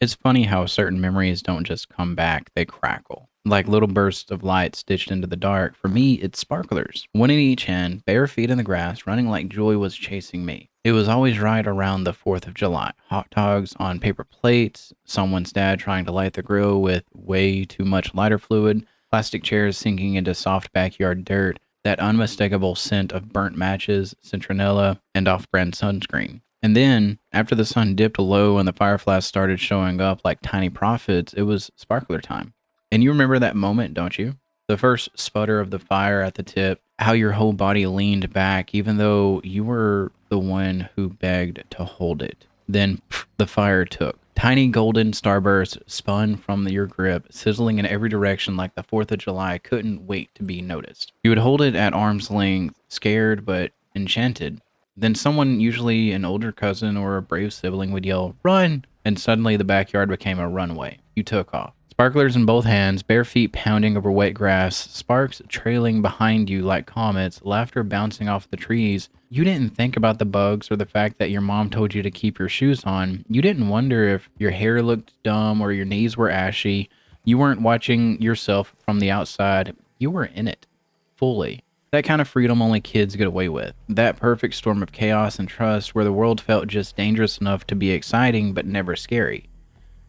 It's funny how certain memories don't just come back, they crackle. Like little bursts of light stitched into the dark. For me, it's sparklers. One in each hand, bare feet in the grass, running like joy was chasing me. It was always right around the 4th of July. Hot dogs on paper plates, someone's dad trying to light the grill with way too much lighter fluid, plastic chairs sinking into soft backyard dirt, that unmistakable scent of burnt matches, citronella, and off brand sunscreen. And then, after the sun dipped low and the fireflies started showing up like tiny prophets, it was sparkler time. And you remember that moment, don't you? The first sputter of the fire at the tip, how your whole body leaned back, even though you were the one who begged to hold it. Then the fire took. Tiny golden starbursts spun from your grip, sizzling in every direction like the 4th of July couldn't wait to be noticed. You would hold it at arm's length, scared but enchanted. Then someone, usually an older cousin or a brave sibling, would yell, "Run!" And suddenly the backyard became a runway. You took off. Sparklers in both hands, bare feet pounding over wet grass, sparks trailing behind you like comets, laughter bouncing off the trees. You didn't think about the bugs or the fact that your mom told you to keep your shoes on. You didn't wonder if your hair looked dumb or your knees were ashy. You weren't watching yourself from the outside. You were in it, fully. That kind of freedom only kids get away with. That perfect storm of chaos and trust where the world felt just dangerous enough to be exciting but never scary.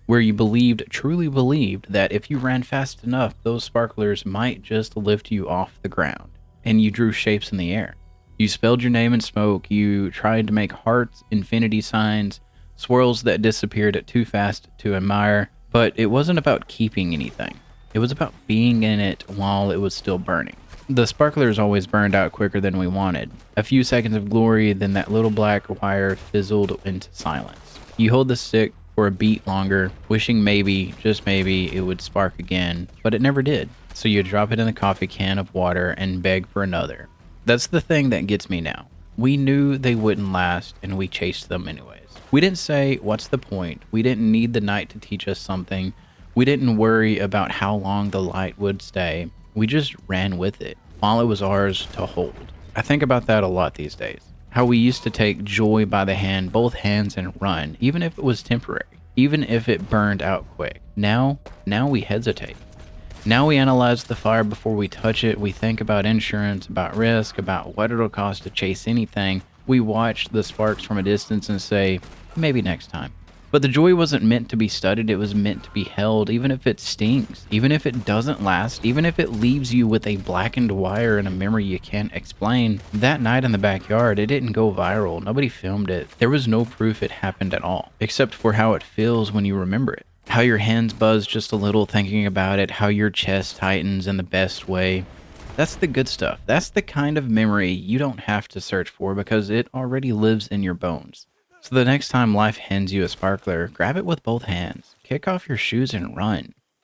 Where you truly believed, that if you ran fast enough, those sparklers might just lift you off the ground. And you drew shapes in the air. You spelled your name in smoke. You tried to make hearts, infinity signs, swirls that disappeared too fast to admire. But it wasn't about keeping anything. It was about being in it while it was still burning. The sparklers always burned out quicker than we wanted. A few seconds of glory, then that little black wire fizzled into silence. You hold the stick for a beat longer, wishing maybe, just maybe, it would spark again, but it never did. So you drop it in the coffee can of water and beg for another. That's the thing that gets me now. We knew they wouldn't last, and we chased them anyways. We didn't say, "What's the point?" We didn't need the night to teach us something. We didn't worry about how long the light would stay. We just ran with it, while it was ours to hold. I think about that a lot these days. How we used to take joy by the hand, both hands, and run, even if it was temporary, even if it burned out quick. Now we hesitate. Now we analyze the fire before we touch it. We think about insurance, about risk, about what it'll cost to chase anything. We watch the sparks from a distance and say, maybe next time. But the joy wasn't meant to be studied, it was meant to be held, even if it stings, even if it doesn't last, even if it leaves you with a blackened wire and a memory you can't explain. That night in the backyard, it didn't go viral. Nobody filmed it. There was no proof it happened at all, except for how it feels when you remember it. How your hands buzz just a little thinking about it, how your chest tightens in the best way. That's the good stuff. That's the kind of memory you don't have to search for because it already lives in your bones. So the next time life hands you a sparkler, grab it with both hands, kick off your shoes and run.